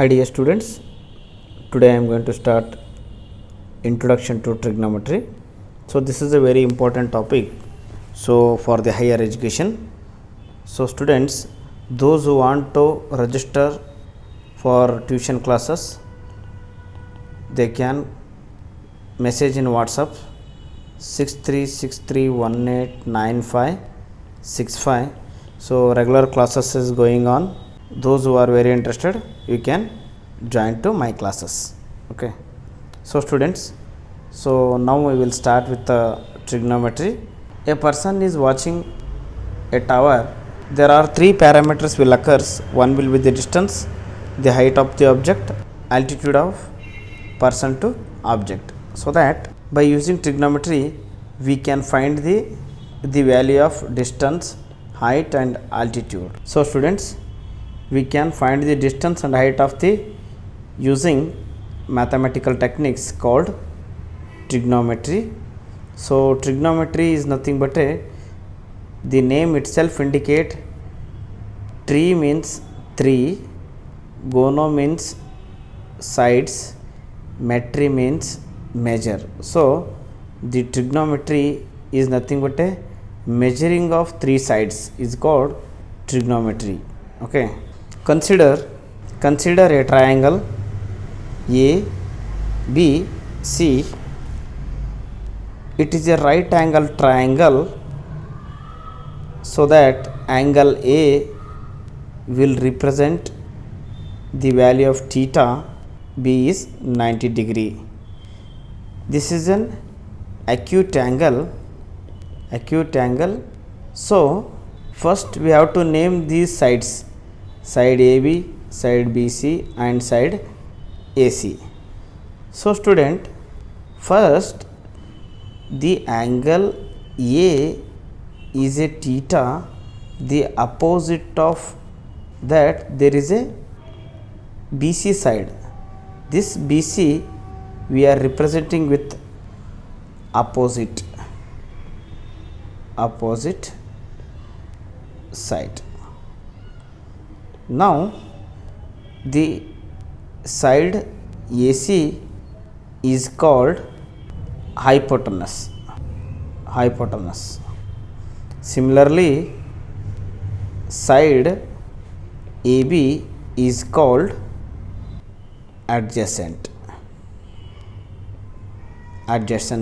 Hi dear students, today I am going to start introduction to trigonometry. So this is a very important topic for the higher education. So students, those who want to register for tuition classes, they can message in WhatsApp 6363189565. So regular classes is going on. Those who are very interested, you can join to my classes. Okay. So students, so now we will start with the trigonometry. A person is watching a tower. There are three parameters will occurs. One will be the distance, the height of the object, altitude of person to object. So that by using trigonometry we can find the value of distance, height and altitude. So students, we can find the distance and height of the using mathematical techniques called trigonometry. So trigonometry is nothing but the name itself indicate tri means 3, gono means sides, metry means measure. So the trigonometry is nothing but a measuring of three sides is called trigonometry. Okay. Consider a triangle A, B, C. It is a right angle triangle, so that angle A will represent the value of theta, B is 90 degree. This is an acute angle. So first we have to name these sides, side AB, side BC and side AC. So student, first the angle A is a theta, the opposite of that there is a BC side. This BC we are representing with opposite side. Now the side AC is called hypotenuse. Similarly, side AB is called adjacent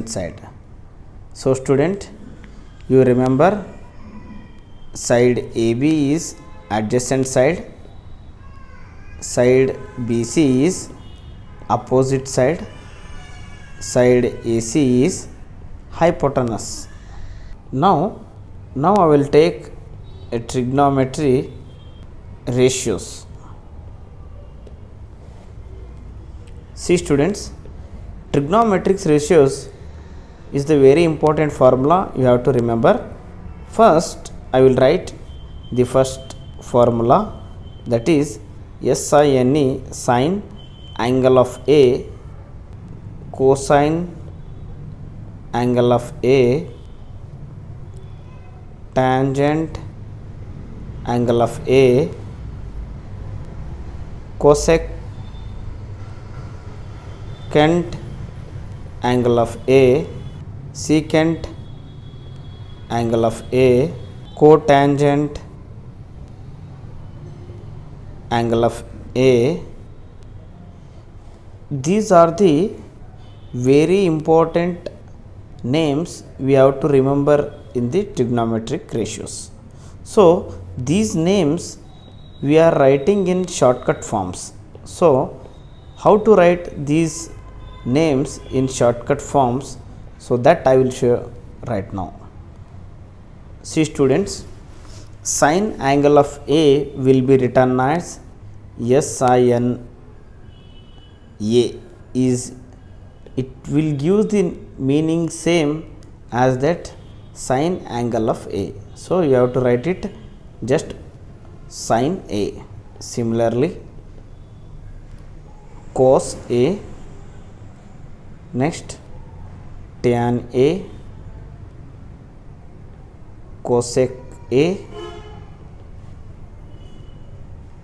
side. So student, you remember side AB is adjacent side, side BC is opposite side, side AC is hypotenuse. Now I will take a trigonometry ratios. See students, trigonometric ratios is the very important formula you have to remember. First I will write the first formula, that is SINE, sine angle of A, cosine angle of A, tangent angle of A, cosecant angle of A, secant angle of A, cotangent angle of A. These are the very important names we have to remember in the trigonometric ratios. So these names we are writing in shortcut forms. So how to write these names in shortcut forms, so that I will show right now. See students, sine angle of A will be written as SIN A, is it will give the meaning same as that sine angle of A. So you have to write it just sine A. Similarly, cos A, next tan A, cosec A,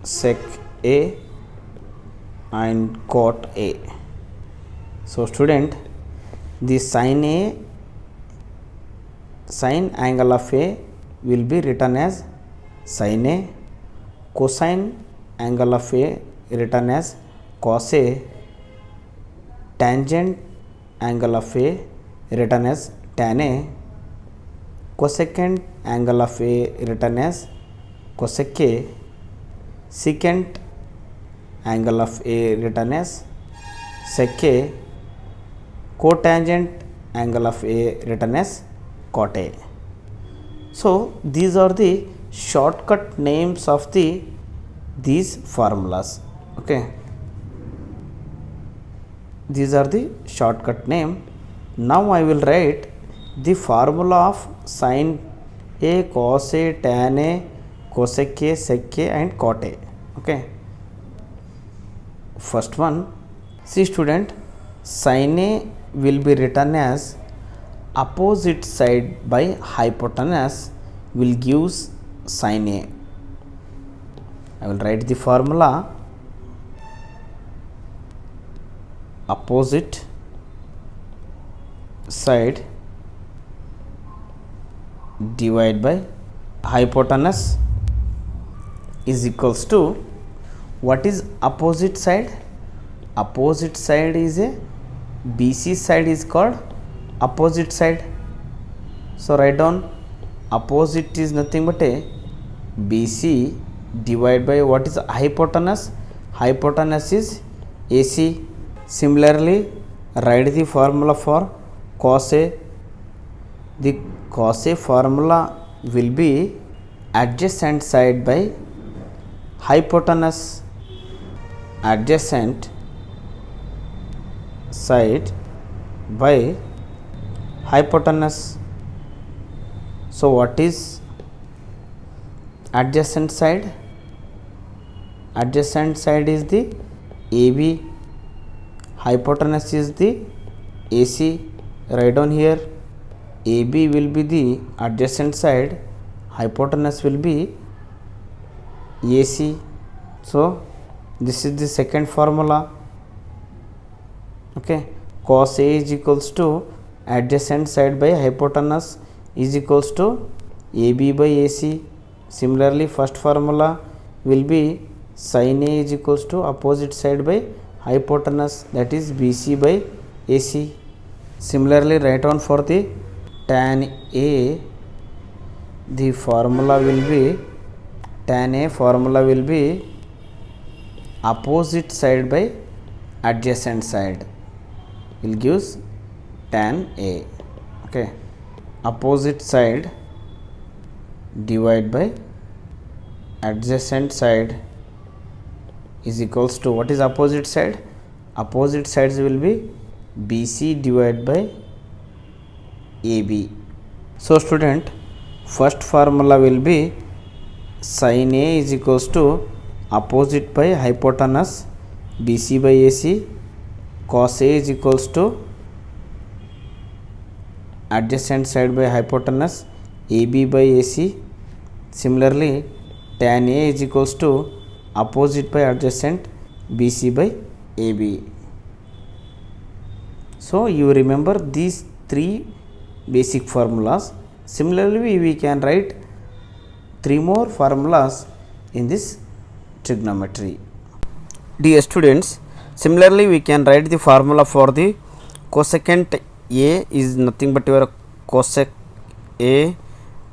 sec A, and cot A. So student, the sin angle of A will be written as sin A, cosine angle of A written as cos A, tangent angle of A written as tan A, cosecant angle of A written as cosec A, secant angle of A written as sec A, cotangent angle of A written as cot A. So these are the shortcut names of these formulas. Okay, these are the shortcut name. Now I will write the formula of sin A, cos A, tan A, cosec A, sec A and cot A. Okay, first one, see student, sin A will be written as opposite side by hypotenuse will gives sin A. I will write the formula opposite side divided by hypotenuse is equals to, what is opposite side? Opposite side is a BC side is called opposite side. So write down opposite is nothing but a BC divided by what is hypotenuse? Hypotenuse is AC. Similarly, write the formula for cos A. The cos A formula will be adjacent side by hypotenuse. Adjacent side by hypotenuse. So what is adjacent side? Adjacent side is the AB, hypotenuse is the AC. Write down here, AB will be the adjacent side, hypotenuse will be AC. So this is the second formula. Okay, cos A is equals to adjacent side by hypotenuse is equals to AB by AC. Similarly, first formula will be sin A is equals to opposite side by hypotenuse, that is BC by AC. Similarly, write down for the tan A, the formula will be, tan A formula will be opposite side by adjacent side will gives tan A. Okay, opposite side divided by adjacent side is equals to, what is opposite side? Opposite sides will be BC divided by AB. So student, first formula will be sin A is equals to opposite by hypotenuse BC by AC, cos A is equals to adjacent side by hypotenuse AB by AC. Similarly, tan A is equals to opposite by adjacent BC by AB. So you remember these three basic formulas. Similarly, we can write three more formulas in this trigonometry. Dear students, similarly we can write the formula for the cosecant A is nothing but your cosec A,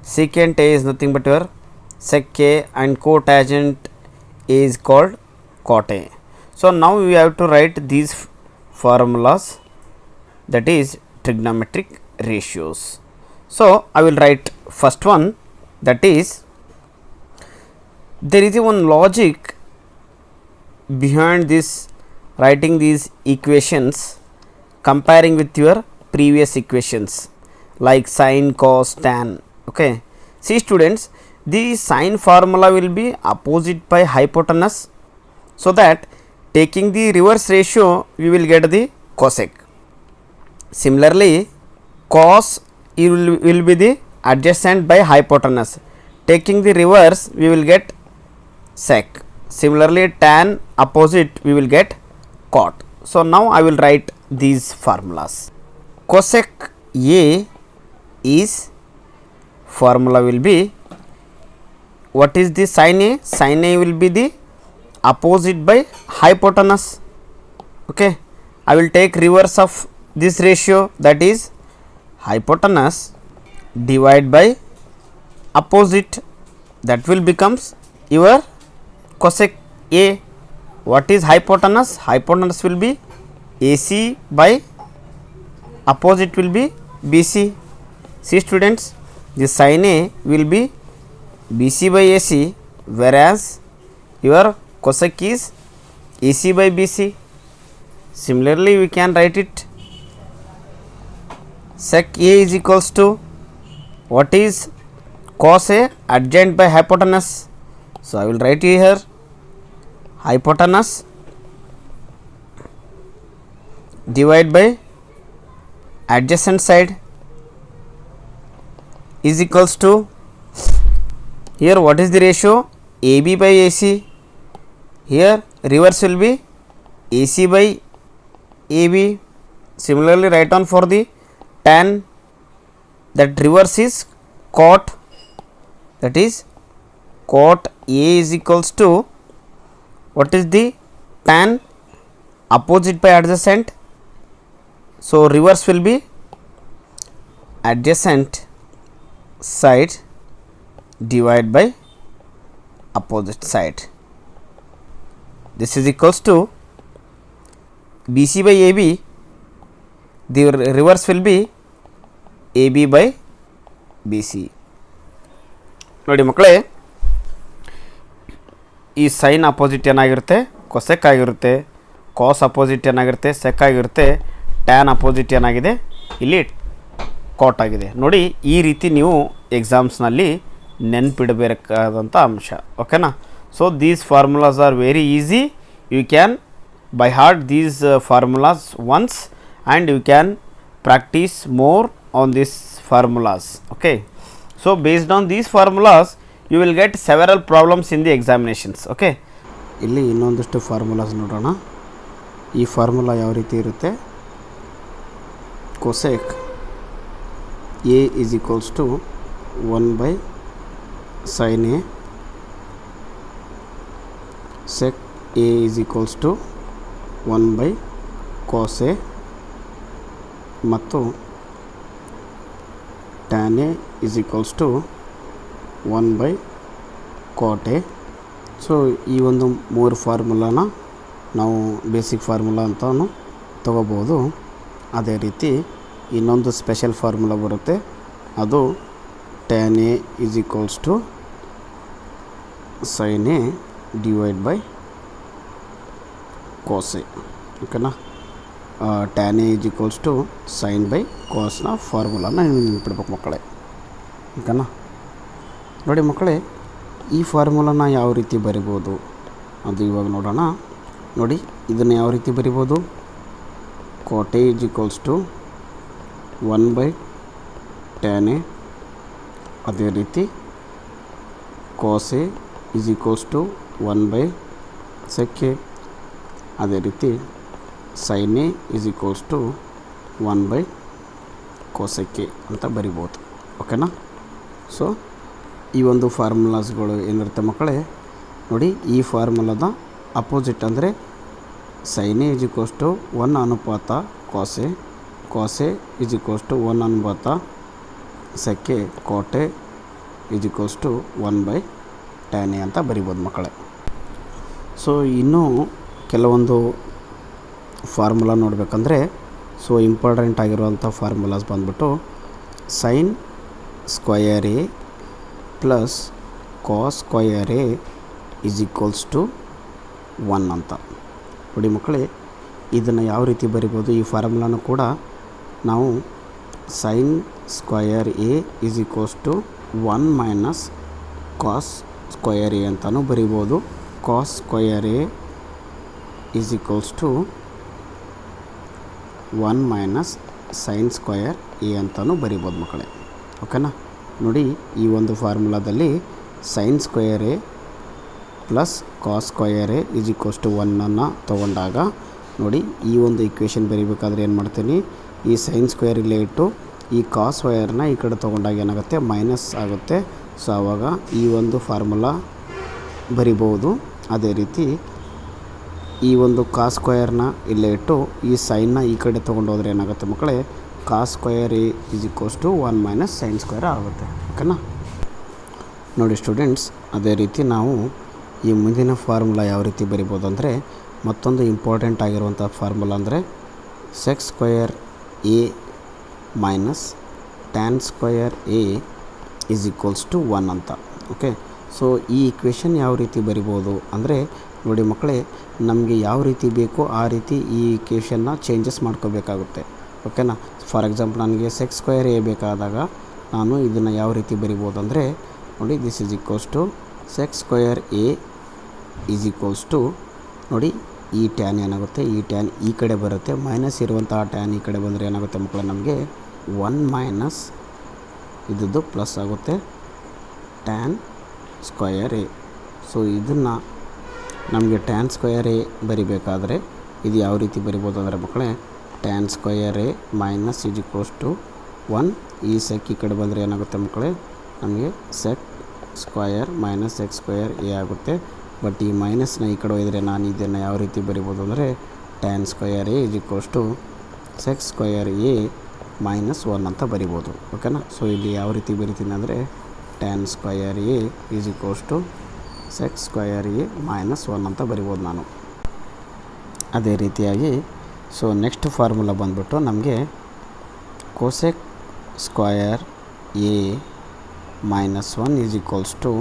secant A is nothing but your sec A, and cotangent A is called cot A. So now we have to write these formulas, that is trigonometric ratios. So I will write first one, that is, there is a one logic behind this writing these equations comparing with your previous equations like sin, cos, tan. Okay, see students, the sin formula will be opposite by hypotenuse, so that taking the reverse ratio we will get the cosec. Similarly, cos will be the adjacent by hypotenuse, taking the reverse we will get sec. Similarly, tan opposite we will get cot. So now I will write these formulas. Cosec A is formula will be, what is the sin A? Sin A will be the opposite by hypotenuse. Okay, I will take reverse of this ratio, that is hypotenuse divide by opposite, that will becomes your cosec A. What is hypotenuse? Hypotenuse will be AC by opposite will be BC. See students, the sin A will be BC by AC, whereas your cosec is AC by BC. Similarly, we can write it sec A is equals to, what is cos A? Adjoint by hypotenuse. So I will write here hypotenuse divide by adjacent side is equals to, here what is the ratio? AB by AC. Here reverse will be AC by AB. Similarly, write down for the tan, that reverse is cot, that is cot A is equals to, what is the tan? Opposite by adjacent. So reverse will be adjacent side divide by opposite side. This is equals to BC by AB. The reverse will be AB by BC. ನೋಡಿ ಮಕ್ಕಳೇ, ಈ sign opposite ಏನಾಗಿರುತ್ತೆ? Cosec ಆಗಿರುತ್ತೆ. ಕಾಸ್ opposite ಏನಾಗಿರುತ್ತೆ? Sec ಆಗಿರುತ್ತೆ. Tan opposite ಏನಾಗಿದೆ? ಇಲ್ಲಿ ಕಾಟ್ ಆಗಿದೆ. ನೋಡಿ, ಈ ರೀತಿ ನೀವು ಎಕ್ಸಾಮ್ಸ್ನಲ್ಲಿ ನೆನಪಿಡಬೇಕಾದಂಥ ಅಂಶ. ಓಕೆನಾ? So these formulas are very easy. You can by heart these formulas once and you can practice more on these formulas. Okay, so based on these formulas you will get several problems in the examinations. Okay, ಇಲ್ಲಿ ಇನ್ನೊಂದಷ್ಟು formulas ನೋಡೋಣ. ಈ formula ಯಾವ ರೀತಿ ಇರುತ್ತೆ? cosec A is equals to 1 by sin A, sec A is equals to 1 by cos A ಮತ್ತು tan A is equals to 1 by cot A. So ಈ ಒಂದು ಮೂರು ಫಾರ್ಮುಲಾನ ನಾವು ಬೇಸಿಕ್ ಫಾರ್ಮುಲಾ ಅಂತಲೂ ತಗೋಬೋದು. ಅದೇ ರೀತಿ ಇನ್ನೊಂದು ಸ್ಪೆಷಲ್ ಫಾರ್ಮುಲಾ ಬರುತ್ತೆ, ಅದು tan A is equals to sin A divide by cos A. ಓಕೆನಾ? tan A is equals to sin by cosನ ಫಾರ್ಮುಲಾನ ನೆನಪಿಡ್ಬೇಕು ಮಕ್ಕಳೇ. ಓಕೆನಾ? ನೋಡಿ ಮಕ್ಕಳೇ, ಈ ಫಾರ್ಮುಲಾನ ಯಾವ ರೀತಿ ಬರಿಬೋದು ಅದು ಇವಾಗ ನೋಡೋಣ. ನೋಡಿ, ಇದನ್ನು ಯಾವ ರೀತಿ ಬರಿಬೋದು? cot A is equals to 1 by tan A. ಅದೇ ರೀತಿ cos A is equals to 1 by sec A. ಅದೇ ರೀತಿ sin A is equals to 1 by cosec A ಅಂತ ಬರಿಬೋದು. ಓಕೆನಾ? ಸೊ ಈ ಒಂದು ಫಾರ್ಮುಲಾಸ್ಗಳು ಏನಿರುತ್ತೆ ಮಕ್ಕಳೇ, ನೋಡಿ, ಈ ಫಾರ್ಮುಲಾದ ಅಪೋಸಿಟ್ ಅಂದರೆ sin A is equals to 1 ಅನುಪಾತ cos A, cos A is equals to 1 ಅನುಪಾತ sec A, cot A is equals to 1 by tan A ಅಂತ ಬರಿಬೋದು ಮಕ್ಕಳೇ. ಸೊ ಇನ್ನೂ ಕೆಲವೊಂದು ಫಾರ್ಮುಲಾ ನೋಡಬೇಕಂದ್ರೆ, ಸೊ ಇಂಪಾರ್ಟೆಂಟ್ ಆಗಿರುವಂಥ ಫಾರ್ಮುಲಾಸ್ ಬಂದ್ಬಿಟ್ಟು sine square A plus cos square A is equals to 1 ಅಂತ. ನೋಡಿ ಮಕ್ಕಳೇ, ಇದನ್ನು ಯಾವ ರೀತಿ ಬರಿಬೋದು? ಈ ಫಾರ್ಮುಲಾನು ಕೂಡ ನಾವು sine square A is equals to 1 minus cos square A ಅಂತಲೂ ಬರಿಬೋದು. Cos square A is equals to 1 minus sine square A ಅಂತಲೂ ಬರಿಬೋದು ಮಕ್ಕಳೇ. ಓಕೆನಾ? ನೋಡಿ, ಈ ಒಂದು ಫಾರ್ಮುಲಾದಲ್ಲಿ sine square A plus cos square A is equals to 1 ತೊಗೊಂಡಾಗ ನೋಡಿ ಈ ಒಂದು ಇಕ್ವೇಷನ್ ಬರೀಬೇಕಾದ್ರೆ ಏನು ಮಾಡ್ತೀನಿ, ಈ ಸೈನ್ ಸ್ಕ್ವೇರ್ ಇಲ್ಲೇ ಇಟ್ಟು ಈ ಕಾಸ್ ಸ್ಕ್ವೇರ್ನ ಈ ಕಡೆ ತೊಗೊಂಡಾಗ ಏನಾಗುತ್ತೆ ಮೈನಸ್ ಆಗುತ್ತೆ. ಸೊ ಆವಾಗ ಈ ಒಂದು ಫಾರ್ಮುಲಾ ಬರಿಬೋದು. ಅದೇ ರೀತಿ ಈ ಒಂದು ಕಾಸ್ ಸ್ಕ್ವೇರ್ನ ಇಲ್ಲೇ ಇಟ್ಟು ಈ ಸೈನ್ನ ಈ ಕಡೆ ತೊಗೊಂಡೋದ್ರೆ ಏನಾಗುತ್ತೆ ಮಕ್ಕಳೇ, cos square A is equals to 1 minus sine square ಆಗುತ್ತೆ. ಓಕೆನಾ. ನೋಡಿ ಸ್ಟೂಡೆಂಟ್ಸ್, ಅದೇ ರೀತಿ ನಾವು ಈ ಮುಂದಿನ ಫಾರ್ಮುಲಾ ಯಾವ ರೀತಿ ಬರಿಬೋದು ಅಂದರೆ, ಮತ್ತೊಂದು ಇಂಪಾರ್ಟೆಂಟ್ ಆಗಿರುವಂಥ ಫಾರ್ಮುಲಾ ಅಂದರೆ sec square A minus tan square A is equals to 1 ಅಂತ. ಓಕೆ. ಸೊ ಈ ಇಕ್ವೇಷನ್ ಯಾವ ರೀತಿ ಬರಿಬೋದು ಅಂದರೆ, ನೋಡಿ ಮಕ್ಕಳೇ, ನಮಗೆ ಯಾವ ರೀತಿ ಬೇಕೋ ಆ ರೀತಿ ಈ ಇಕ್ವೇಷನ್ನ ಚೇಂಜಸ್ ಮಾಡ್ಕೋಬೇಕಾಗುತ್ತೆ. ಓಕೆನಾ. ಫಾರ್ ಎಕ್ಸಾಂಪಲ್ ನನಗೆ ಸೆಕ್ ಸ್ಕ್ವಯರ್ ಎ ಬೇಕಾದಾಗ ನಾನು ಇದನ್ನು ಯಾವ ರೀತಿ ಬರಿಬೋದು ಅಂದರೆ, ನೋಡಿ this is equals to sec square A is equals to, ನೋಡಿ ಈ ಟ್ಯಾನ್ ಏನಾಗುತ್ತೆ, ಈ ಟ್ಯಾನ್ ಈ ಕಡೆ ಬರುತ್ತೆ, ಮೈನಸ್ ಇರುವಂಥ ಟ್ಯಾನ್ ಈ ಕಡೆ ಬಂದರೆ ಏನಾಗುತ್ತೆ ಮಕ್ಕಳೇ, ನಮಗೆ 1 ಮೈನಸ್ ಇದ್ದದ್ದು ಪ್ಲಸ್ ಆಗುತ್ತೆ ಟ್ಯಾನ್ ಸ್ಕ್ವಯರ್ ಎ. ಸೊ ಇದನ್ನು ನಮಗೆ ಟ್ಯಾನ್ ಸ್ಕ್ವಯರ್ ಎ ಬರಿಬೇಕಾದ್ರೆ ಇದು ಯಾವ ರೀತಿ ಬರಿಬೋದು ಅಂದರೆ ಮಕ್ಕಳೇ, tan square A minus is equals to 1, ಈ ಸೆಕ್ ಈ ಕಡೆ ಬಂದರೆ ಏನಾಗುತ್ತೆ ಮಕ್ಕಳೇ, ನಮಗೆ sec square minus x square A ಆಗುತ್ತೆ. ಬಟ್ ಈ ಮೈನಸ್ನ ಈ ಕಡೆ ಹೋದರೆ ನಾನು ಇದನ್ನು ಯಾವ ರೀತಿ ಬರಿಬೋದು ಅಂದರೆ, tan square A is equals to sec square A minus 1 ಅಂತ ಬರಿಬೋದು. ಓಕೆನಾ. ಸೊ ಇಲ್ಲಿ ಯಾವ ರೀತಿ ಬರಿತೀನಿ ಅಂದರೆ, tan square A is equals to sec square A minus 1 ಅಂತ ಬರಿಬೋದು ನಾನು. ಅದೇ ರೀತಿಯಾಗಿ ಸೊ ನೆಕ್ಸ್ಟ್ ಫಾರ್ಮುಲಾ ಬಂದ್ಬಿಟ್ಟು ನಮಗೆ cosec square A minus 1 is equals to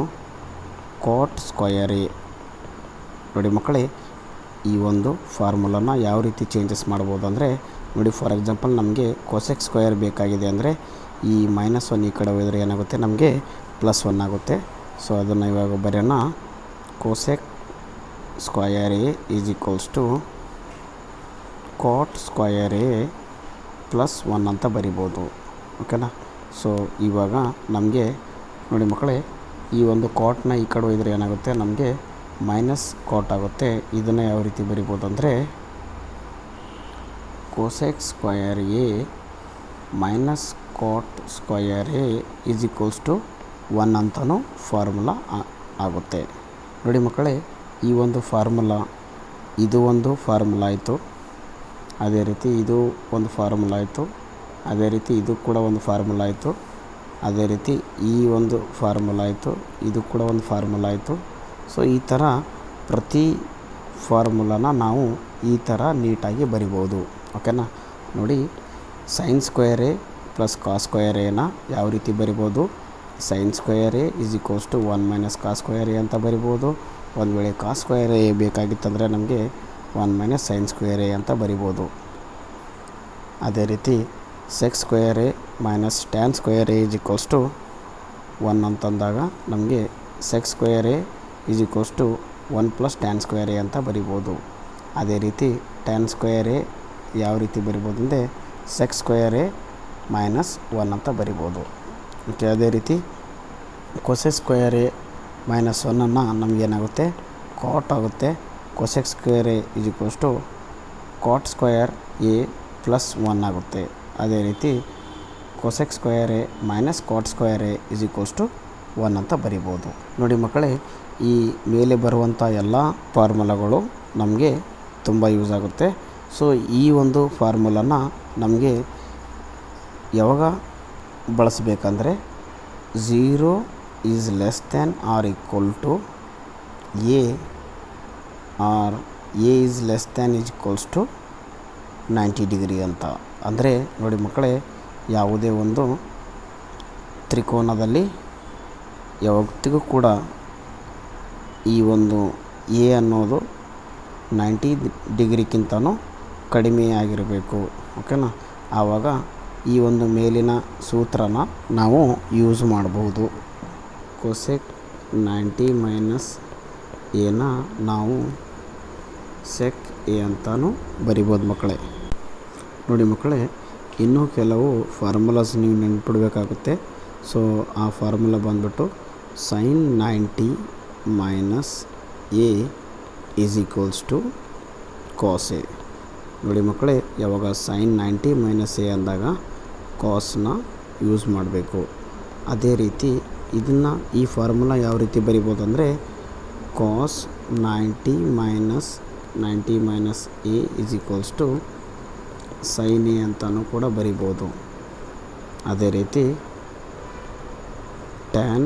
cot square A. ನೋಡಿ ಮಕ್ಕಳೇ, ಈ ಒಂದು ಫಾರ್ಮುಲಾನ ಯಾವ ರೀತಿ ಚೇಂಜಸ್ ಮಾಡ್ಬೋದು ಅಂದರೆ, ನೋಡಿ ಫಾರ್ ಎಕ್ಸಾಂಪಲ್ ನಮಗೆ ಕೋಸೆಕ್ ಸ್ಕ್ವಯರ್ ಬೇಕಾಗಿದೆ ಅಂದರೆ ಈ ಮೈನಸ್ 1 ಈ ಕಡೆ ಹೋದರೆ ಏನಾಗುತ್ತೆ, ನಮಗೆ ಪ್ಲಸ್ 1 ಆಗುತ್ತೆ. ಸೊ ಅದನ್ನು ಇವಾಗ ಬರೆಯೋಣ. Cosec square A is equals to cot square A plus 1 ಅಂತ ಬರಿಬೋದು. ಓಕೆನಾ. ಸೊ ಇವಾಗ ನಮಗೆ ನೋಡಿ ಮಕ್ಕಳೇ, ಈ ಒಂದು ಕಾಟ್ನ ಈ ಕಡೆ ಹೋದರೆ ಏನಾಗುತ್ತೆ, ನಮಗೆ ಮೈನಸ್ ಕಾಟ್ ಆಗುತ್ತೆ. ಇದನ್ನು ಯಾವ ರೀತಿ ಬರಿಬೋದು ಅಂದರೆ, cosec square A minus cot square A is equals to 1 ಅಂತಲೂ ಫಾರ್ಮುಲಾ ಆಗುತ್ತೆ. ನೋಡಿ ಮಕ್ಕಳೇ, ಈ ಒಂದು ಫಾರ್ಮುಲಾ, ಇದು ಒಂದು ಫಾರ್ಮುಲಾ ಆಯಿತು, ಅದೇ ರೀತಿ ಇದು ಒಂದು ಫಾರ್ಮುಲಾ ಆಯಿತು, ಅದೇ ರೀತಿ ಇದು ಕೂಡ ಒಂದು ಫಾರ್ಮುಲಾ ಆಯಿತು, ಅದೇ ರೀತಿ ಈ ಒಂದು ಫಾರ್ಮುಲಾ ಆಯಿತು, ಇದು ಕೂಡ ಒಂದು ಫಾರ್ಮುಲಾ ಆಯಿತು. ಸೊ ಈ ಥರ ಪ್ರತಿ ಫಾರ್ಮುಲಾನ ನಾವು ಈ ಥರ ನೀಟಾಗಿ ಬರಿಬೋದು. ಓಕೆನಾ. ನೋಡಿ sine square A plus cos square ಎನ ಯಾವ ರೀತಿ ಬರಿಬೋದು, sine square A is equals to 1 minus cos square A ಅಂತ ಬರಿಬೋದು. ಒಂದು ವೇಳೆ ಕಾಸ್ ಸ್ಕ್ವಯರ್ ಎ ಬೇಕಾಗಿತ್ತಂದರೆ ನಮಗೆ 1 ಮೈನಸ್ ಸೈನ್ ಸ್ಕ್ವಯರ್ ಎ ಅಂತ ಬರಿಬೋದು. ಅದೇ ರೀತಿ sec square A minus tan square A is equals to 1 ಅಂತಂದಾಗ ನಮಗೆ sec square A is equals to 1 plus tan square A ಅಂತ ಬರಿಬೋದು. ಅದೇ ರೀತಿ ಟ್ಯಾನ್ ಸ್ಕ್ವಯರ್ ಎ ಯಾವ ರೀತಿ ಬರಿಬೋದು ಅಂದರೆ ಸೆಕ್ ಸ್ಕ್ವಯರ್ ಎ ಮೈನಸ್ 1 ಅಂತ ಬರಿಬೋದು. ಓಕೆ. ಅದೇ ರೀತಿ ಕೊಸೆಕ್ ಸ್ಕ್ವಯರ್ ಎ ಮೈನಸ್ 1ಅನ್ನು ನಮಗೇನಾಗುತ್ತೆ, ಕಾಟ್ ಆಗುತ್ತೆ. Cosec square A is equals to cot square A plus 1 ಆಗುತ್ತೆ. ಅದೇ ರೀತಿ cosec square A minus cot square A is equals to 1 ಅಂತ ಬರಿಬೋದು. ನೋಡಿ ಮಕ್ಕಳೇ, ಈ ಮೇಲೆ ಬರುವಂಥ ಎಲ್ಲ ಫಾರ್ಮುಲಾಗಳು ನಮಗೆ ತುಂಬ ಯೂಸ್ ಆಗುತ್ತೆ. ಸೊ ಈ ಒಂದು ಫಾರ್ಮುಲಾನ ನಮಗೆ ಯಾವಾಗ ಬಳಸಬೇಕಂದ್ರೆ, 0 is less than or equal to A or A is less than is equals to 90 degree ಅಂತ. ಅಂದರೆ ನೋಡಿ ಮಕ್ಕಳೇ, ಯಾವುದೇ ಒಂದು ತ್ರಿಕೋನದಲ್ಲಿ ಯಾವತ್ತಿಗೂ ಕೂಡ ಈ ಒಂದು ಎ ಅನ್ನೋದು 90 ಡಿಗ್ರಿಗಿಂತನೂ ಕಡಿಮೆ ಆಗಿರಬೇಕು. ಓಕೆನಾ. ಆವಾಗ ಈ ಒಂದು ಮೇಲಿನ ಸೂತ್ರನ ನಾವು ಯೂಸ್ ಮಾಡ್ಬೋದು. ಕೊಸೆಕ್ 90 ಮೈನಸ್ ಎನ ನಾವು ಸೆಕ್ ಎ ಅಂತಲೂ ಬರಿಬೋದು ಮಕ್ಕಳೇ. ನೋಡಿ ಮಕ್ಕಳೇ, ಇನ್ನೂ ಕೆಲವು ಫಾರ್ಮುಲಾಸ್ ನೀವು ನೆನ್ಪಿಡಬೇಕಾಗುತ್ತೆ. ಸೊ ಆ ಫಾರ್ಮುಲಾ ಬಂದ್ಬಿಟ್ಟು sine 90 minus A is equals to cos A. ನೋಡಿ ಮಕ್ಕಳೇ, ಯಾವಾಗ ಸೈನ್ 90 ಮೈನಸ್ ಎ ಅಂದಾಗ ಕಾಸ್ನ ಯೂಸ್ ಮಾಡಬೇಕು. ಅದೇ ರೀತಿ ಇದನ್ನು ಈ ಫಾರ್ಮುಲಾ ಯಾವ ರೀತಿ ಬರಿಬೋದು ಅಂದರೆ cos 90 minus A is equals to sine A ಅಂತಲೂ ಕೂಡ ಬರಿಬೋದು. ಅದೇ ರೀತಿ tan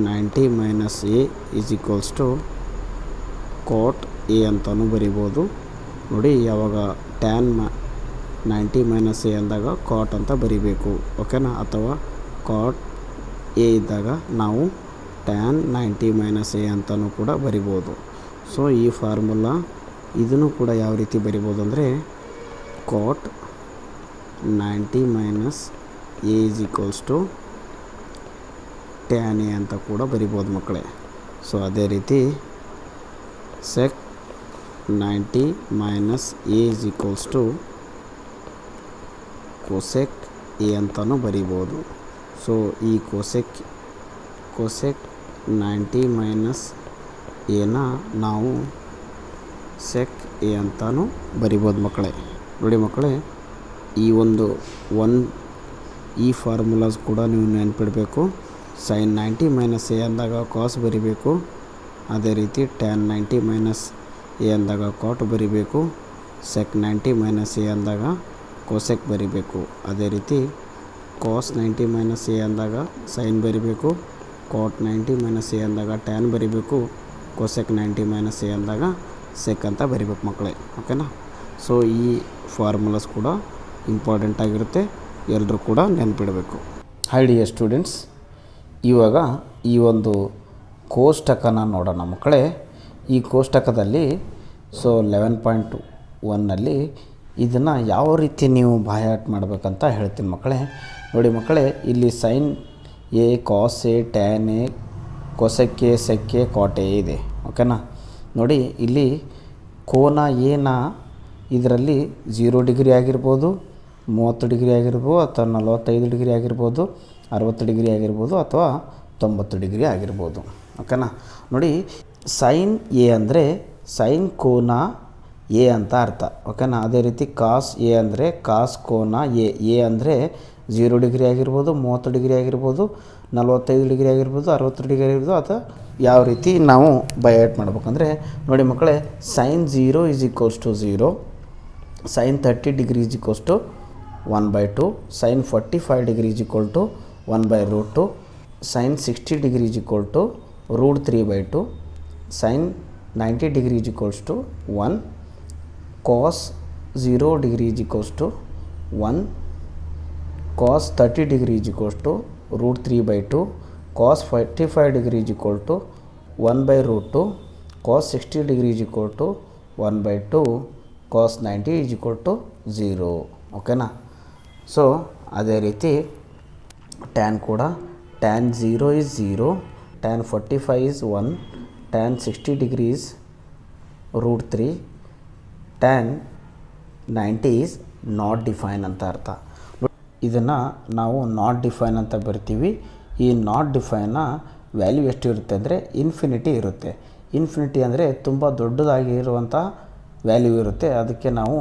90 minus A is equals to cot A ಅಂತಲೂ ಬರಿಬೋದು. ನೋಡಿ, ಯಾವಾಗ ಟ್ಯಾನ್ 90 ಮೈನಸ್ ಎ ಅಂದಾಗ ಕಾಟ್ ಅಂತ ಬರಿಬೇಕು, ಓಕೆನಾ. ಅಥವಾ ಕಾಟ್ ಎ ಇದ್ದಾಗ ನಾವು ಟ್ಯಾನ್ 90 ಮೈನಸ್ ಎ ಅಂತಲೂ ಕೂಡ ಬರಿಬೋದು. ಸೊ ಈ ಫಾರ್ಮುಲಾ ಇದನ್ನು ಕೂಡ ಯಾವ ರೀತಿ ಬರಿಬೋದು ಅಂದರೆ cot 90 minus A is equals to tan A ಅಂತ ಕೂಡ ಬರಿಬೋದು ಮಕ್ಕಳೇ. ಸೊ ಅದೇ ರೀತಿ sec 90 minus A is equals to cosec A ಅಂತಲೂ ಬರಿಬೋದು. ಸೊ ಈ ಕೊಸೆಕ್ 90 ಮೈನಸ್ ಎನ ನಾವು ಸೆಕ್ ಎ ಅಂತಲೂ ಬರಿಬೋದು ಮಕ್ಕಳೇ. ನೋಡಿ ಮಕ್ಕಳೇ, ಈ ಫಾರ್ಮುಲಾಸ್ ಕೂಡ ನೀವು ನೆನ್ಪಿಡಬೇಕು. ಸೈನ್ 90 ಮೈನಸ್ ಎ ಅಂದಾಗ ಕಾಸ್ ಬರಿಬೇಕು. ಅದೇ ರೀತಿ ಟ್ಯಾನ್ 90 ಮೈನಸ್ ಎ ಅಂದಾಗ ಕಾಟ್ ಬರಿಬೇಕು. ಸೆಕ್ 90 ಮೈನಸ್ ಎ ಅಂದಾಗ ಕೊಸೆಕ್ ಬರಿಬೇಕು. ಅದೇ ರೀತಿ ಕಾಸ್ 90 ಮೈನಸ್ ಎ ಅಂದಾಗ ಸೈನ್ ಬರಿಬೇಕು. ಕಾಟ್ 90 ಮೈನಸ್ ಎ ಅಂದಾಗ ಟ್ಯಾನ್ ಬರಿಬೇಕು. ಕೊಸೆಕ್ 90 ಮೈನಸ್ ಎ ಅಂದಾಗ ಸೆಕ್ ಅಂತ ಬರಿಬೇಕು ಮಕ್ಕಳೇ, ಓಕೆನಾ. ಸೊ ಈ ಫಾರ್ಮುಲಾಸ್ ಕೂಡ ಇಂಪಾರ್ಟೆಂಟ್ ಆಗಿರುತ್ತೆ, ಎಲ್ಲರೂ ಕೂಡ ನೆನ್ಪಿಡಬೇಕು. ಹೈ ಡಿಯರ್ ಸ್ಟೂಡೆಂಟ್ಸ್, ಇವಾಗ ಈ ಒಂದು ಕೋಷ್ಟಕನ ನೋಡೋಣ ಮಕ್ಕಳೇ. ಈ ಕೋಷ್ಟಕದಲ್ಲಿ 11.1ನಲ್ಲಿ ಇದನ್ನು ಯಾವ ರೀತಿ ನೀವು ಬಾಯಾಟ ಮಾಡಬೇಕಂತ ಹೇಳ್ತೀನಿ ಮಕ್ಕಳೇ. ನೋಡಿ ಮಕ್ಕಳೇ, ಇಲ್ಲಿ sine A, cos A, tan A, cosec A, sec A, cot A ಇದೆ, ಓಕೆನಾ. ನೋಡಿ ಇಲ್ಲಿ ಕೋನ ಎನ ಇದರಲ್ಲಿ 0 ಡಿಗ್ರಿ ಆಗಿರ್ಬೋದು, 30 ಡಿಗ್ರಿ ಆಗಿರ್ಬೋದು, ಅಥವಾ 45 ಡಿಗ್ರಿ ಆಗಿರ್ಬೋದು, 60 ಡಿಗ್ರಿ ಆಗಿರ್ಬೋದು, ಅಥವಾ 90 ಡಿಗ್ರಿ ಆಗಿರ್ಬೋದು, ಓಕೆನಾ. ನೋಡಿ, ಸೈನ್ ಎ ಅಂದರೆ ಸೈನ್ ಕೋನ ಎ ಅಂತ ಅರ್ಥ, ಓಕೆನಾ. ಅದೇ ರೀತಿ ಕಾಸ್ ಎ ಅಂದರೆ ಕಾಸ್ ಕೋನ ಎ ಅಂದರೆ 0 ಡಿಗ್ರಿ ಆಗಿರ್ಬೋದು, 30 ಡಿಗ್ರಿ ಆಗಿರ್ಬೋದು, 45 ಡಿಗ್ರಿ ಆಗಿರ್ಬೋದು, 60 ಡಿಗ್ರಿ ಆಗಿರ್ಬೋದು, ಅಥವಾ ಯಾವ ರೀತಿ ನಾವು ಬಯಾಟ್ ಮಾಡ್ಬೇಕಂದ್ರೆ ನೋಡಿ ಮಕ್ಕಳೇ, sine 0 is equals to 0, sine 30 degree is equals to 1/2, sine 45 degree is equal to 1/√2, sine 60 degree is equal to √3/2, sine 90 degree is equals to 1, cos 0 degree is equals to 1, cos 30 degree is equals to √3/2, cos 45 degree is equal to 1/√2, cos 60 degree is equal to 1/2, cos 90 is equal to 0, ಓಕೆನಾ. So ಅದೇ ರೀತಿ tan ಕೂಡ tan 0 is 0, tan 45 is 1, tan 60 degree is √3, tan 90 is not define ಅಂತ ಅರ್ಥ. ಇದನ್ನು ನಾವು not define ಅಂತ ಬರ್ತೀವಿ. ಈ ನಾಟ್ ಡಿಫೈನ್ನ ವ್ಯಾಲ್ಯೂ ಎಷ್ಟು ಇರುತ್ತೆ ಅಂದರೆ ಇನ್ಫಿನಿಟಿ ಇರುತ್ತೆ. ಇನ್ಫಿನಿಟಿ ಅಂದರೆ ತುಂಬ ದೊಡ್ಡದಾಗಿರುವಂಥ ವ್ಯಾಲ್ಯೂ ಇರುತ್ತೆ, ಅದಕ್ಕೆ ನಾವು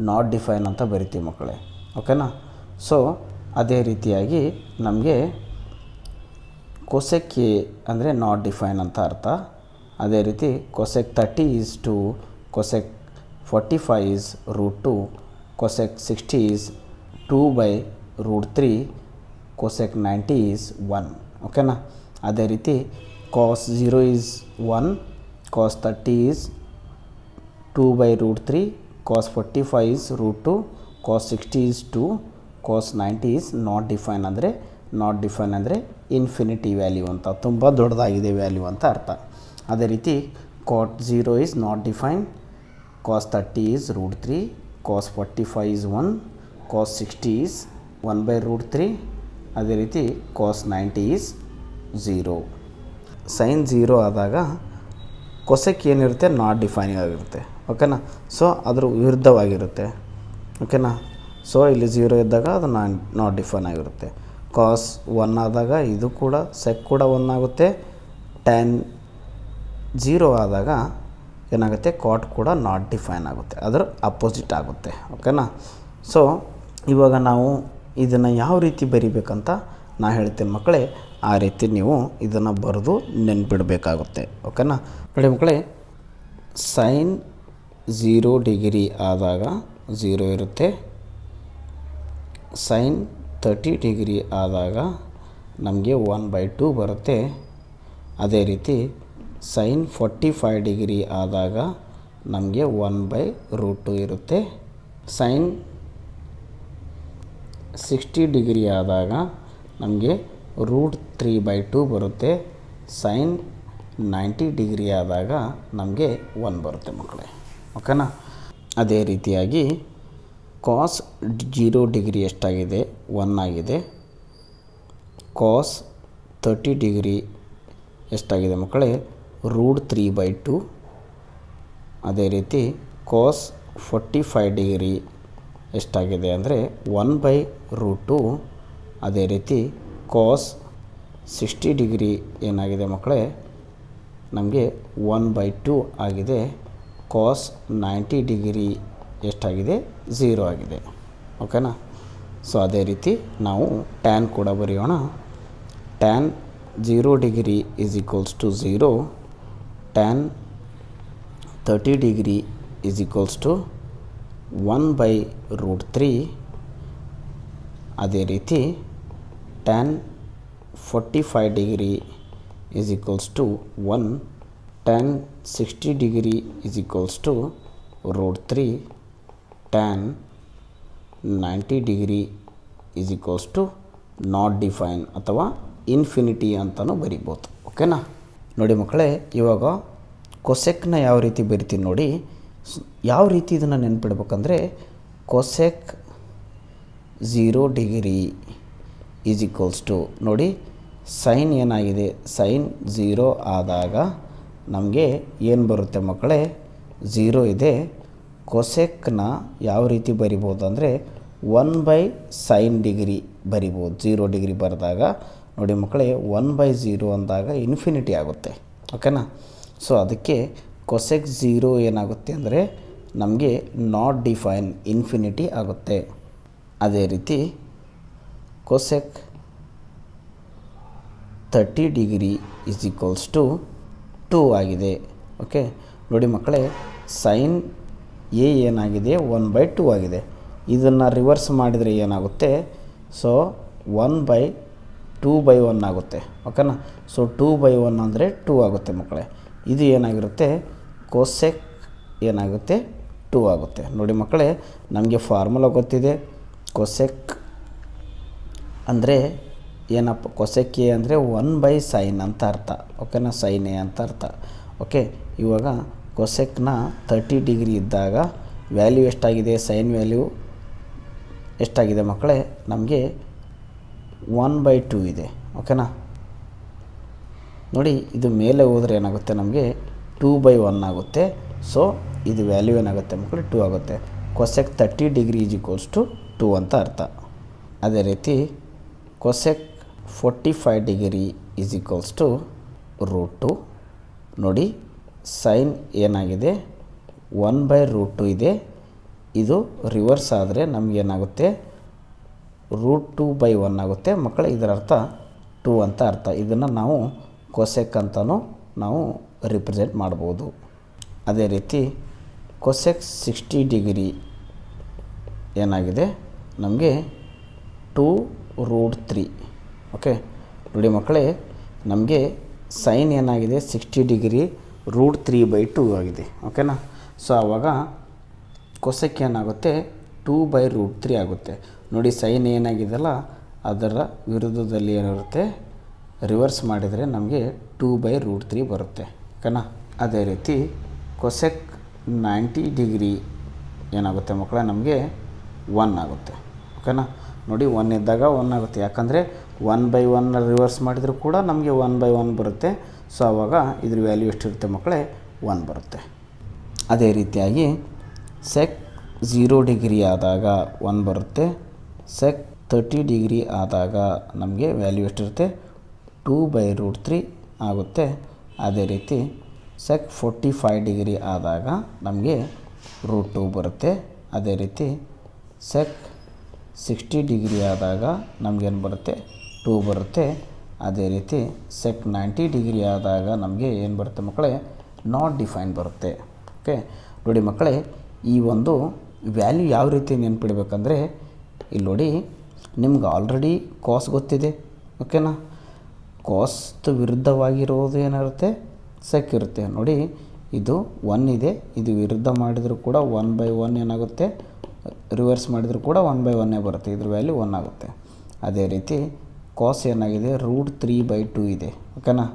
ನಾಟ್ ಡಿಫೈನ್ ಅಂತ ಬರಿತೀವಿ ಮಕ್ಕಳೇ, ಓಕೆನಾ. ಸೊ ಅದೇ ರೀತಿಯಾಗಿ ನಮಗೆ ಕೊಸೆಕ್ ಎ ಅಂದರೆ ನಾಟ್ ಡಿಫೈನ್ ಅಂತ ಅರ್ಥ. ಅದೇ ರೀತಿ cosec 30 is 2, cosec 45 is √2, cosec 60 is 2/√3, cosec 90 is 1, ಓಕೆನಾ. ಅದೇ ರೀತಿ cos 0 is 1, cos 30 is 2/√3, cos 45 is √2, cos 60 is 2, cos 90 is not define ಅಂದರೆ ಇನ್ಫಿನಿಟಿ ವ್ಯಾಲ್ಯೂ ಅಂತ, ತುಂಬ ದೊಡ್ಡದಾಗಿದೆ ವ್ಯಾಲ್ಯೂ ಅಂತ ಅರ್ಥ. ಅದೇ ರೀತಿ cot 0 is not define, cos 30 is √3, cos 45 is 1, cos 60 is 1/√3, ಅದೇ ರೀತಿ ಕಾಸ್ 90 ಈಸ್ 0. ಸೈನ್ 0 ಆದಾಗ ಕೊಸೆಕ್ ಏನಿರುತ್ತೆ ನಾಟ್ ಡಿಫೈನಿಂಗ್ ಆಗಿರುತ್ತೆ, ಓಕೆನಾ. ಸೊ ಅದ್ರ ವಿರುದ್ಧವಾಗಿರುತ್ತೆ, ಓಕೆನಾ. ಸೊ ಇಲ್ಲಿ 0 ಇದ್ದಾಗ ಅದು ನಾಟ್ ಡಿಫೈನ್ ಆಗಿರುತ್ತೆ. ಕಾಸ್ 1 ಆದಾಗ ಇದು ಕೂಡ ಸೆಕ್ ಕೂಡ 1 ಆಗುತ್ತೆ. ಟ್ಯಾನ್ 0 ಆದಾಗ ಏನಾಗುತ್ತೆ, ಕಾಟ್ ಕೂಡ ನಾಟ್ ಡಿಫೈನ್ ಆಗುತ್ತೆ, ಅದರ ಅಪೋಸಿಟ್ ಆಗುತ್ತೆ. ಓಕೆನಾ. ಸೊ ಇವಾಗ ನಾವು ಇದನ್ನು ಯಾವ ರೀತಿ ಬರಿಬೇಕಂತ ನಾ ಹೇಳ್ತೀನಿ ಮಕ್ಕಳೇ, ಆ ರೀತಿ ನೀವು ಇದನ್ನು ಬರೆದು ನೆನ್ಪಿಡಬೇಕಾಗುತ್ತೆ. ಓಕೆನಾ. ನೋಡಿ ಮಕ್ಕಳೇ, ಸೈನ್ 0 ಡಿಗ್ರಿ ಆದಾಗ 0 ಇರುತ್ತೆ. ಸೈನ್ 30 ಡಿಗ್ರಿ ಆದಾಗ ನಮಗೆ 1/2 ಬರುತ್ತೆ. ಅದೇ ರೀತಿ ಸೈನ್ 45 ಡಿಗ್ರಿ ಆದಾಗ ನಮಗೆ 1/√2 ಇರುತ್ತೆ. ಸೈನ್ 60 ಡಿಗ್ರಿ ಆದಾಗ ನಮಗೆ √3/2 ಬರುತ್ತೆ. ಸೈನ್ 90 ಡಿಗ್ರಿ ಆದಾಗ ನಮಗೆ 1 ಬರುತ್ತೆ ಮಕ್ಕಳೇ. ಓಕೆನಾ. ಅದೇ ರೀತಿಯಾಗಿ ಕಾಸ್ 0 ಡಿಗ್ರಿ ಎಷ್ಟಾಗಿದೆ, 1 ಆಗಿದೆ. ಕಾಸ್ 30 ಡಿಗ್ರಿ ಎಷ್ಟಾಗಿದೆ ಮಕ್ಕಳೇ, √3/2. ಅದೇ ರೀತಿ ಕಾಸ್ 45 ಡಿಗ್ರಿ ಎಷ್ಟಾಗಿದೆ ಅಂದರೆ 1/√2. ಅದೇ ರೀತಿ ಕಾಸ್ 60 ಡಿಗ್ರಿ ಏನಾಗಿದೆ ಮಕ್ಕಳೇ, ನಮಗೆ 1/2 ಆಗಿದೆ. ಕಾಸ್ 90 ಡಿಗ್ರಿ ಎಷ್ಟಾಗಿದೆ, 0 ಆಗಿದೆ. ಓಕೆನಾ. ಸೊ ಅದೇ ರೀತಿ ನಾವು ಟ್ಯಾನ್ ಕೂಡ ಬರೆಯೋಣ. Tan 0 degree is equals to 0. Tan 30 degree is equals to 1/√3. ಅದೇ ರೀತಿ tan 45 degree is equals to 1. Tan 60 degree is equals to √3. Tan 90 degree is equals to not define ಅಥವಾ ಇನ್ಫಿನಿಟಿ ಅಂತಲೂ ಬರಿಬೋದು. ಓಕೆನಾ. ನೋಡಿ ಮಕ್ಕಳೇ, ಇವಾಗ ಕೊಸೆಕ್ನ ಯಾವ ರೀತಿ ಬರಿತೀನಿ ನೋಡಿ. ಯಾವ ರೀತಿ ಇದನ್ನು ನೆನ್ಪಿಡ್ಬೇಕಂದ್ರೆ, cosec 0 degree is equals to, ನೋಡಿ ಸೈನ್ ಏನಾಗಿದೆ, ಸೈನ್ 0 ಆದಾಗ ನಮಗೆ ಏನು ಬರುತ್ತೆ ಮಕ್ಕಳೇ, 0 ಇದೆ. ಕೊಸೆಕ್ನ ಯಾವ ರೀತಿ ಬರಿಬೋದು ಅಂದರೆ 1/sin ಡಿಗ್ರಿ ಬರಿಬೋದು. 0 ಡಿಗ್ರಿ ಬರೆದಾಗ ನೋಡಿ ಮಕ್ಕಳೇ, 1/0 ಅಂದಾಗ ಇನ್ಫಿನಿಟಿ ಆಗುತ್ತೆ. ಓಕೆನಾ. ಸೊ ಅದಕ್ಕೆ ಕೊಸೆಕ್ 0 ಏನಾಗುತ್ತೆ ಅಂದರೆ ನಮಗೆ ನಾಟ್ ಡಿಫೈನ್, ಇನ್ಫಿನಿಟಿ ಆಗುತ್ತೆ. ಅದೇ ರೀತಿ cosec 30 degree is equals to 2 ಆಗಿದೆ. ಓಕೆ. ನೋಡಿ ಮಕ್ಕಳೇ, ಸೈನ್ ಎ ಏನಾಗಿದೆ, 1/2 ಆಗಿದೆ. ಇದನ್ನು ರಿವರ್ಸ್ ಮಾಡಿದರೆ ಏನಾಗುತ್ತೆ, ಸೊ 1/2/1 ಆಗುತ್ತೆ. ಓಕೆನಾ. ಸೊ 2/1 ಅಂದರೆ 2 ಆಗುತ್ತೆ ಮಕ್ಕಳೇ. ಇದು ಏನಾಗಿರುತ್ತೆ, ಕೊಸೆಕ್ ಏನಾಗುತ್ತೆ, 2 ಆಗುತ್ತೆ. ನೋಡಿ ಮಕ್ಕಳೇ, ನಮಗೆ ಫಾರ್ಮುಲಾ ಗೊತ್ತಿದೆ. ಕೊಸೆಕ್ ಅಂದರೆ ಏನಪ್ಪ, ಕೊಸೆಕ್ ಎ ಅಂದರೆ 1/sin ಅಂತ ಅರ್ಥ. ಓಕೆನಾ. ಸೈನ್ ಎ ಅಂತ ಅರ್ಥ. ಓಕೆ. ಇವಾಗ ಕೊಸೆಕ್ನ 30 ಡಿಗ್ರಿ ಇದ್ದಾಗ ವ್ಯಾಲ್ಯೂ ಎಷ್ಟಾಗಿದೆ, ಸೈನ್ ವ್ಯಾಲ್ಯೂ ಎಷ್ಟಾಗಿದೆ ಮಕ್ಕಳೇ, ನಮಗೆ 1/2 ಇದೆ. ಓಕೆನಾ. ನೋಡಿ ಇದು ಮೇಲೆ ಹೋದರೆ ಏನಾಗುತ್ತೆ, ನಮಗೆ 2/1 ಆಗುತ್ತೆ. ಸೊ ಇದು ವ್ಯಾಲ್ಯೂ ಏನಾಗುತ್ತೆ ಮಕ್ಕಳೇ, 2 ಆಗುತ್ತೆ. Cosec 30 degree is equals to 2 ಅಂತ ಅರ್ಥ. ಅದೇ ರೀತಿ cosec 45 degree is equals to √2. ನೋಡಿ ಸೈನ್ ಏನಾಗಿದೆ, 1/√2 ಇದೆ. ಇದು ರಿವರ್ಸ್ ಆದರೆ ನಮಗೇನಾಗುತ್ತೆ, √2/1 ಆಗುತ್ತೆ ಮಕ್ಕಳೇ. ಇದರ ಅರ್ಥ 2 ಅಂತ ಅರ್ಥ. ಇದನ್ನು ನಾವು ಕೊಸೆಕ್ ಅಂತಲೂ ನಾವು ರಿಪ್ರೆಸೆಂಟ್ ಮಾಡ್ಬೋದು. ಅದೇ ರೀತಿ ಕೊಸೆಕ್ 60 ಡಿಗ್ರಿ ಏನಾಗಿದೆ, ನಮಗೆ 2√3. ಓಕೆ. ನೋಡಿ ಮಕ್ಕಳೇ, ನಮಗೆ ಸೈನ್ ಏನಾಗಿದೆ, 60 ಡಿಗ್ರಿ √3/2 ಆಗಿದೆ. ಓಕೆನಾ. ಸೊ ಆವಾಗ ಕೊಸೆಕ್ ಏನಾಗುತ್ತೆ, 2/√3 ಆಗುತ್ತೆ. ನೋಡಿ ಸೈನ್ ಏನಾಗಿದೆಯಲ್ಲ ಅದರ ವಿರುದ್ಧದಲ್ಲಿ ಏನಿರುತ್ತೆ, ರಿವರ್ಸ್ ಮಾಡಿದರೆ ನಮಗೆ 2/√3 ಬರುತ್ತೆ. ಓಕೆನಾ. ಅದೇ ರೀತಿ ಕೊಸೆಕ್ 90 ಡಿಗ್ರಿ ಏನಾಗುತ್ತೆ ಮಕ್ಕಳೇ, ನಮಗೆ 1 ಆಗುತ್ತೆ. ಓಕೆನಾ. ನೋಡಿ 1 ಇದ್ದಾಗ 1 ಆಗುತ್ತೆ, ಯಾಕಂದರೆ 1/1 ರಿವರ್ಸ್ ಮಾಡಿದರೂ ಕೂಡ ನಮಗೆ 1/1 ಬರುತ್ತೆ. ಸೊ ಆವಾಗ ಇದ್ರ ವ್ಯಾಲ್ಯೂ ಎಷ್ಟಿರುತ್ತೆ ಮಕ್ಕಳೇ, 1 ಬರುತ್ತೆ. ಅದೇ ರೀತಿಯಾಗಿ ಸೆಕ್ 0 ಡಿಗ್ರಿ ಆದಾಗ 1 ಬರುತ್ತೆ. ಸೆಕ್ 30 ಡಿಗ್ರಿ ಆದಾಗ ನಮಗೆ ವ್ಯಾಲ್ಯೂ ಎಷ್ಟಿರುತ್ತೆ, 2/√3 ಆಗುತ್ತೆ. ಅದೇ ರೀತಿ ಸೆಕ್ 45 ಡಿಗ್ರಿ ಆದಾಗ ನಮಗೆ √2 ಬರುತ್ತೆ. ಅದೇ ರೀತಿ ಸೆಕ್ 60 ಡಿಗ್ರಿ ಆದಾಗ ನಮಗೇನು ಬರುತ್ತೆ 2 ಬರುತ್ತೆ. ಅದೇ ರೀತಿ ಸೆಕ್ 90 ಡಿಗ್ರಿ ಆದಾಗ ನಮಗೆ ಏನು ಬರುತ್ತೆ ಮಕ್ಕಳೇ ನಾಟ್ ಡಿಫೈನ್ ಬರುತ್ತೆ. ಓಕೆ, ನೋಡಿ ಮಕ್ಕಳೇ, ಈ ಒಂದು ವ್ಯಾಲ್ಯೂ ಯಾವ ರೀತಿ ನೆನ್ಪಿಡ್ಬೇಕಂದ್ರೆ ಇಲ್ಲಿ ನೋಡಿ, ನಿಮ್ಗೆ ಆಲ್ರೆಡಿ ಕಾಸ್ ಗೊತ್ತಿದೆ. ಓಕೆನಾ, ಕಾಸ್ಟ್ ವಿರುದ್ಧವಾಗಿರೋದು ಏನಿರುತ್ತೆ ಸೆಕ್ ಇರುತ್ತೆ. ನೋಡಿ, ಇದು 1 ಇದೆ, ಇದು ವಿರುದ್ಧ ಮಾಡಿದರೂ ಕೂಡ 1/1 ಏನಾಗುತ್ತೆ, ರಿವರ್ಸ್ ಮಾಡಿದರೂ ಕೂಡ 1/1 ಬರುತ್ತೆ. ಇದ್ರ ವ್ಯಾಲ್ಯೂ 1 ಆಗುತ್ತೆ. ಅದೇ ರೀತಿ ಕಾಸ್ ಏನಾಗಿದೆ √3/2 ಇದೆ. ಓಕೆನಾ,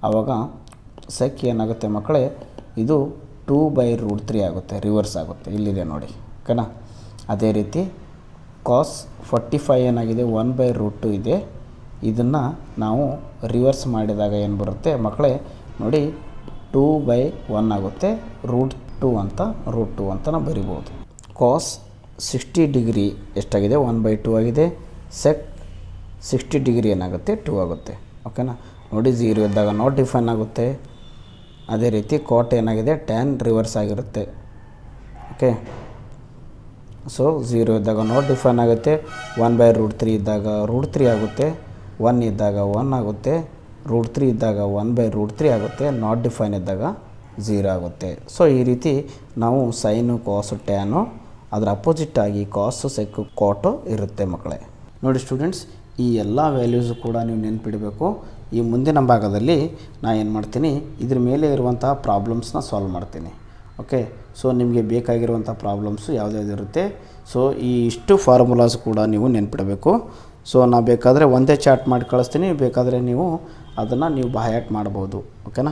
ಆವಾಗ ಸೆಕ್ ಏನಾಗುತ್ತೆ ಮಕ್ಕಳೇ, ಇದು 2/√3 ಆಗುತ್ತೆ, ರಿವರ್ಸ್ ಆಗುತ್ತೆ, ಇಲ್ಲಿದೆ ನೋಡಿ. ಓಕೆನಾ, ಅದೇ ರೀತಿ ಕಾಸ್ 45 ಏನಾಗಿದೆ 1/√2 ಇದೆ. ಇದನ್ನು ನಾವು ರಿವರ್ಸ್ ಮಾಡಿದಾಗ ಏನು ಬರುತ್ತೆ ಮಕ್ಕಳೇ ನೋಡಿ 2/1 ಆಗುತ್ತೆ. √2 ಅಂತ ನಾವು ಬರಿಬೋದು. ಕಾಸ್ 60 ಡಿಗ್ರಿ ಎಷ್ಟಾಗಿದೆ 1/2 ಆಗಿದೆ. ಸೆಕ್ 60 ಡಿಗ್ರಿ ಏನಾಗುತ್ತೆ 2 ಆಗುತ್ತೆ. ಓಕೆನಾ, ನೋಡಿ 0 ಇದ್ದಾಗ ನಾಟ್ ಡಿಫೈನ್ ಆಗುತ್ತೆ. ಅದೇ ರೀತಿ ಕಾಟ್ ಏನಾಗಿದೆ tan ರಿವರ್ಸ್ ಆಗಿರುತ್ತೆ. ಓಕೆ, ಸೊ 0 ಇದ್ದಾಗ ನಾಟ್ ಡಿಫೈನ್ ಆಗುತ್ತೆ. 1/√3 ಇದ್ದಾಗ √3 ಆಗುತ್ತೆ. 1 ಇದ್ದಾಗ 1 ಆಗುತ್ತೆ. √3 ಇದ್ದಾಗ 1/√3 ಆಗುತ್ತೆ. ನಾಟ್ ಡಿಫೈನ್ ಇದ್ದಾಗ 0 ಆಗುತ್ತೆ. ಸೊ ಈ ರೀತಿ ನಾವು ಸೈನು ಕಾಸು ಟ್ಯಾನು ಅದರ ಅಪೋಸಿಟ್ ಆಗಿ ಕಾಸು ಸೆಕ್ಕು ಕಾಟು ಇರುತ್ತೆ ಮಕ್ಕಳೇ. ನೋಡಿ ಸ್ಟೂಡೆಂಟ್ಸ್, ಈ ಎಲ್ಲ ವ್ಯಾಲ್ಯೂಸು ಕೂಡ ನೀವು ನೆನ್ಪಿಡಬೇಕು. ಈ ಮುಂದಿನ ಭಾಗದಲ್ಲಿ ನಾನು ಏನು ಮಾಡ್ತೀನಿ, ಇದ್ರ ಮೇಲೆ ಇರುವಂತಹ ಪ್ರಾಬ್ಲಮ್ಸ್ನ ಸಾಲ್ವ್ ಮಾಡ್ತೀನಿ. ಓಕೆ, ಸೊ ನಿಮಗೆ ಬೇಕಾಗಿರುವಂಥ ಪ್ರಾಬ್ಲಮ್ಸು ಯಾವುದ್ಯಾವ್ದು ಇರುತ್ತೆ. ಸೊ ಈ ಇಷ್ಟು ಫಾರ್ಮುಲಾಸ್ ಕೂಡ ನೀವು ನೆನ್ಪಿಡಬೇಕು. ಸೊ ನಾನು ಬೇಕಾದರೆ ಒಂದೇ ಚಾರ್ಟ್ ಮಾಡಿ ಕಳಿಸ್ತೀನಿ, ಬೇಕಾದರೆ ನೀವು ಅದನ್ನು ನೀವು ಬೈ ಹಾರ್ಟ್ ಮಾಡ್ಬೋದು. ಓಕೆನಾ.